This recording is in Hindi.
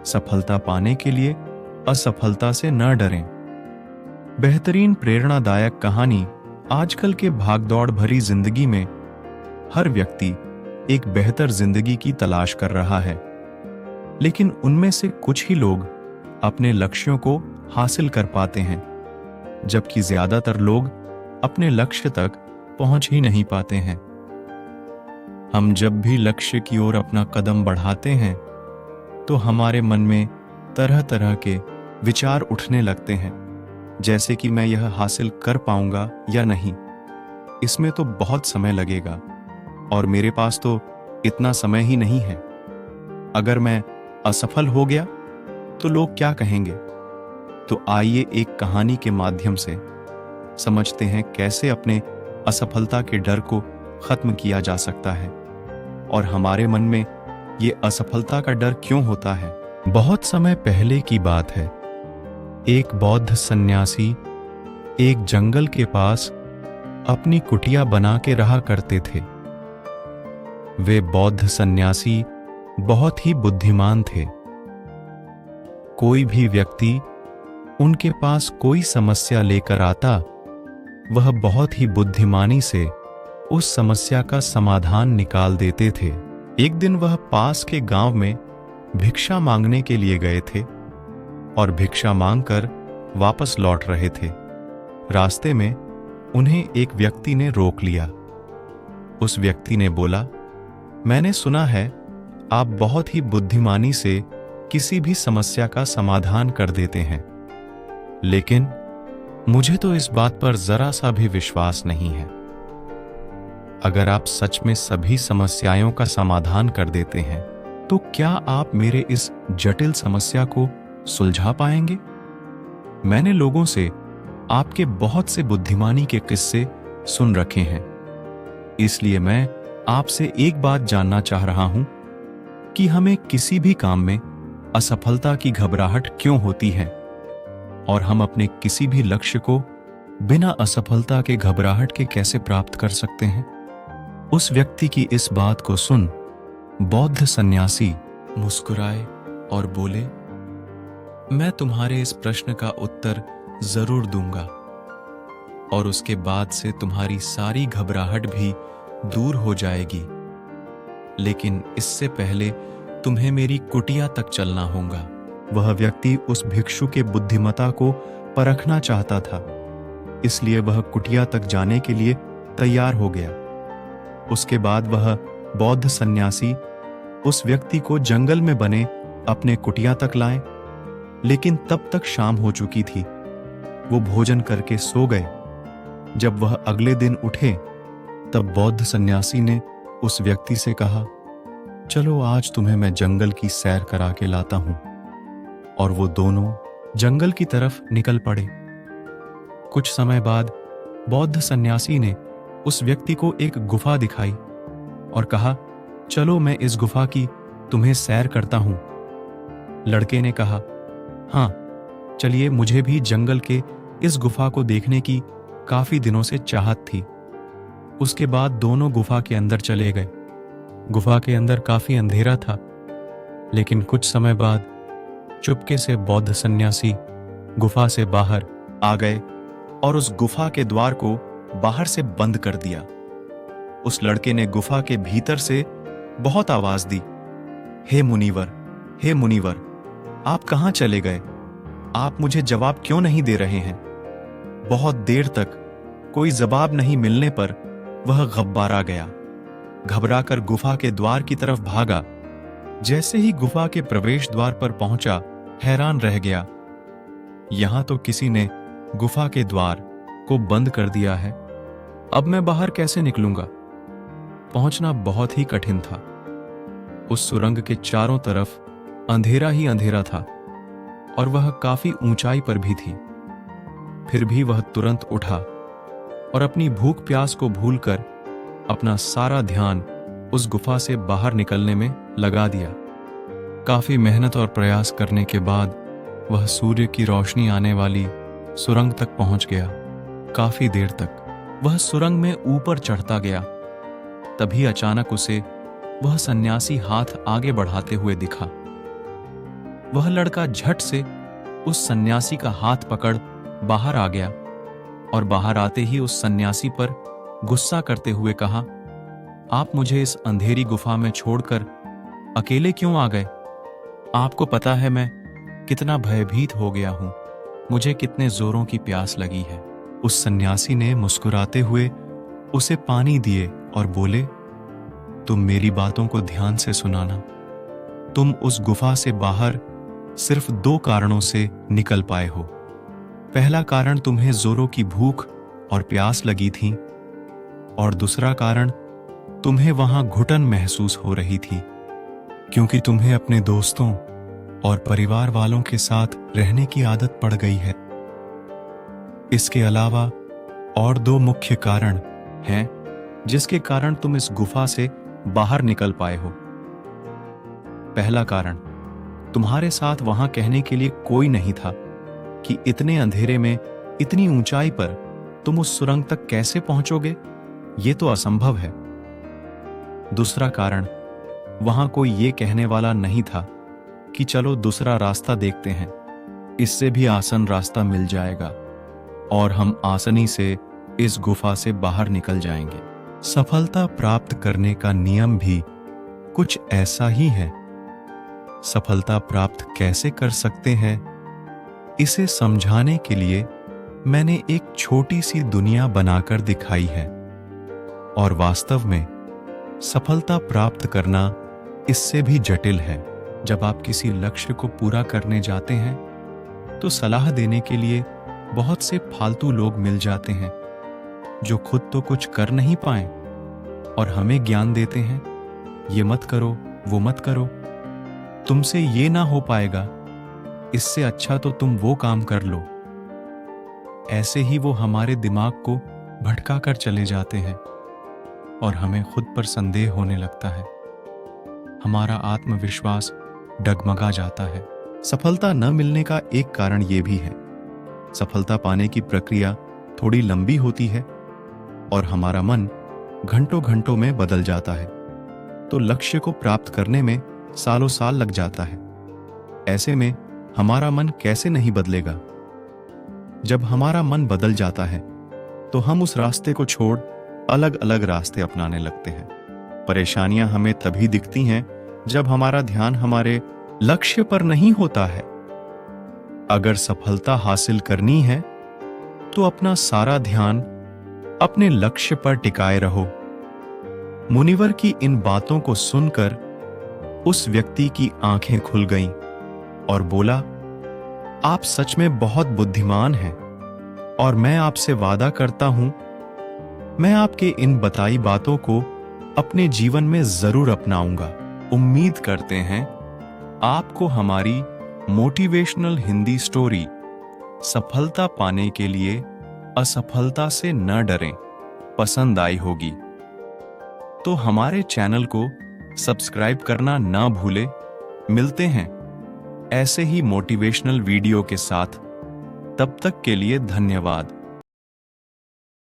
सफलता पाने के लिए असफलता से न डरें। बेहतरीन प्रेरणादायक कहानी। आजकल के भागदौड़ भरी जिंदगी में हर व्यक्ति एक बेहतर जिंदगी की तलाश कर रहा है, लेकिन उनमें से कुछ ही लोग अपने लक्ष्यों को हासिल कर पाते हैं, जबकि ज्यादातर लोग अपने लक्ष्य तक पहुंच ही नहीं पाते हैं। हम जब भी लक्ष्य की ओर अपना कदम बढ़ाते हैं तो हमारे मन में तरह तरह के विचार उठने लगते हैं, जैसे कि मैं यह हासिल कर पाऊंगा या नहीं, इसमें तो बहुत समय लगेगा और मेरे पास तो इतना समय ही नहीं है। अगर मैं असफल हो गया तो लोग क्या कहेंगे? तो आइए एक कहानी के माध्यम से समझते हैं कैसे अपने असफलता के डर को खत्म किया जा सकता है और हमारे मन में ये असफलता का डर क्यों होता है। बहुत समय पहले की बात है। एक बौद्ध सन्यासी एक जंगल के पास अपनी कुटिया बना के रहा करते थे। वे बौद्ध सन्यासी बहुत ही बुद्धिमान थे। कोई भी व्यक्ति उनके पास कोई समस्या लेकर आता, वह बहुत ही बुद्धिमानी से उस समस्या का समाधान निकाल देते थे। एक दिन वह पास के गांव में भिक्षा मांगने के लिए गए थे और भिक्षा मांगकर वापस लौट रहे थे। रास्ते में उन्हें एक व्यक्ति ने रोक लिया। उस व्यक्ति ने बोला, मैंने सुना है आप बहुत ही बुद्धिमानी से किसी भी समस्या का समाधान कर देते हैं, लेकिन मुझे तो इस बात पर जरा सा भी विश्वास नहीं है। अगर आप सच में सभी समस्याओं का समाधान कर देते हैं तो क्या आप मेरे इस जटिल समस्या को सुलझा पाएंगे? मैंने लोगों से आपके बहुत से बुद्धिमानी के किस्से सुन रखे हैं, इसलिए मैं आपसे एक बात जानना चाह रहा हूं कि हमें किसी भी काम में असफलता की घबराहट क्यों होती है और हम अपने किसी भी लक्ष्य को बिना असफलता के घबराहट के कैसे प्राप्त कर सकते हैं। उस व्यक्ति की इस बात को सुन बौद्ध सन्यासी मुस्कुराए और बोले, मैं तुम्हारे इस प्रश्न का उत्तर जरूर दूंगा और उसके बाद से तुम्हारी सारी घबराहट भी दूर हो जाएगी, लेकिन इससे पहले तुम्हें मेरी कुटिया तक चलना होगा। वह व्यक्ति उस भिक्षु के बुद्धिमत्ता को परखना चाहता था, इसलिए वह कुटिया तक जाने के लिए तैयार हो गया। उसके बाद वह बौद्ध सन्यासी उस व्यक्ति को जंगल में बने अपने कुटिया तक लाए, लेकिन तब तक शाम हो चुकी थी। वो भोजन करके सो गए। जब वह अगले दिन उठे तब बौद्ध सन्यासी ने उस व्यक्ति से कहा, चलो आज तुम्हें मैं जंगल की सैर करा के लाता हूं। और वो दोनों जंगल की तरफ निकल पड़े। कुछ समय बाद बौद्ध सन्यासी ने उस व्यक्ति को एक गुफा दिखाई और कहा, चलो मैं इस गुफा की तुम्हें सैर करता हूं। लड़के ने कहा, हां चलिए, मुझे भी जंगल के इस गुफा को देखने की काफी दिनों से चाहत थी। उसके बाद दोनों गुफा के अंदर चले गए। गुफा के अंदर काफी अंधेरा था, लेकिन कुछ समय बाद चुपके से बौद्ध सन्यासी गुफा से बाहर आ गए और उस गुफा के द्वार को बाहर से बंद कर दिया। उस लड़के ने गुफा के भीतर से बहुत आवाज दी, हे मुनिवर, हे मुनिवर, आप कहां चले गए? आप मुझे जवाब क्यों नहीं दे रहे हैं? बहुत देर तक कोई जवाब नहीं मिलने पर वह घबरा गया। घबराकर गुफा के द्वार की तरफ भागा। जैसे ही गुफा के प्रवेश द्वार पर पहुंचा, हैरान रह गया। यहां तो किसी ने गुफा के द्वार को बंद कर दिया है। अब मैं बाहर कैसे निकलूंगा? पहुंचना बहुत ही कठिन था। उस सुरंग के चारों तरफ अंधेरा ही अंधेरा था और वह काफी ऊंचाई पर भी थी। फिर भी वह तुरंत उठा और अपनी भूख प्यास को भूलकर अपना सारा ध्यान उस गुफा से बाहर निकलने में लगा दिया। काफी मेहनत और प्रयास करने के बाद वह सूर्य की रोशनी आने वाली सुरंग तक पहुंच गया। काफी देर तक वह सुरंग में ऊपर चढ़ता गया। तभी अचानक उसे वह सन्यासी हाथ आगे बढ़ाते हुए दिखा। वह लड़का झट से उस सन्यासी का हाथ पकड़ बाहर आ गया और बाहर आते ही उस सन्यासी पर गुस्सा करते हुए कहा, आप मुझे इस अंधेरी गुफा में छोड़कर अकेले क्यों आ गए? आपको पता है मैं कितना भयभीत हो गया हूं, मुझे कितने जोरों की प्यास लगी है। उस सन्यासी ने मुस्कुराते हुए उसे पानी दिए और बोले, तुम मेरी बातों को ध्यान से सुनाना। तुम उस गुफा से बाहर सिर्फ 2 कारणों से निकल पाए हो। पहला कारण तुम्हें जोरों की भूख और प्यास लगी थी, और दूसरा कारण तुम्हें वहां घुटन महसूस हो रही थी, क्योंकि तुम्हें अपने दोस्तों और परिवार वालों के साथ रहने की आदत पड़ गई है। इसके अलावा और 2 मुख्य कारण हैं जिसके कारण तुम इस गुफा से बाहर निकल पाए हो। पहला कारण, तुम्हारे साथ वहां कहने के लिए कोई नहीं था कि इतने अंधेरे में इतनी ऊंचाई पर तुम उस सुरंग तक कैसे पहुंचोगे, यह तो असंभव है। दूसरा कारण, वहां कोई ये कहने वाला नहीं था कि चलो दूसरा रास्ता देखते हैं, इससे भी आसान रास्ता मिल जाएगा और हम आसानी से इस गुफा से बाहर निकल जाएंगे। सफलता प्राप्त करने का नियम भी कुछ ऐसा ही है। सफलता प्राप्त कैसे कर सकते हैं, इसे समझाने के लिए मैंने एक छोटी सी दुनिया बनाकर दिखाई है, और वास्तव में सफलता प्राप्त करना इससे भी जटिल है। जब आप किसी लक्ष्य को पूरा करने जाते हैं तो सलाह देने के लिए बहुत से फालतू लोग मिल जाते हैं जो खुद तो कुछ कर नहीं पाए और हमें ज्ञान देते हैं, ये मत करो, वो मत करो, तुमसे ये ना हो पाएगा, इससे अच्छा तो तुम वो काम कर लो। ऐसे ही वो हमारे दिमाग को भटका कर चले जाते हैं और हमें खुद पर संदेह होने लगता है। हमारा आत्मविश्वास डगमगा जाता है। सफलता न मिलने का एक कारण यह भी है, सफलता पाने की प्रक्रिया थोड़ी लंबी होती है और हमारा मन घंटों घंटों में बदल जाता है, तो लक्ष्य को प्राप्त करने में सालों साल लग जाता है। ऐसे में हमारा मन कैसे नहीं बदलेगा? जब हमारा मन बदल जाता है तो हम उस रास्ते को छोड़ अलग अलग रास्ते अपनाने लगते हैं। परेशानियां हमें तभी दिखती हैं जब हमारा ध्यान हमारे लक्ष्य पर नहीं होता है। अगर सफलता हासिल करनी है तो अपना सारा ध्यान अपने लक्ष्य पर टिकाए रहो। मुनिवर की इन बातों को सुनकर उस व्यक्ति की आंखें खुल गईं और बोला, आप सच में बहुत बुद्धिमान हैं और मैं आपसे वादा करता हूं, मैं आपके इन बताई बातों को अपने जीवन में जरूर अपनाऊंगा। उम्मीद करते हैं आपको हमारी मोटिवेशनल हिंदी स्टोरी सफलता पाने के लिए असफलता से न डरें पसंद आई होगी। तो हमारे चैनल को सब्सक्राइब करना ना भूलें। मिलते हैं ऐसे ही मोटिवेशनल वीडियो के साथ, तब तक के लिए धन्यवाद।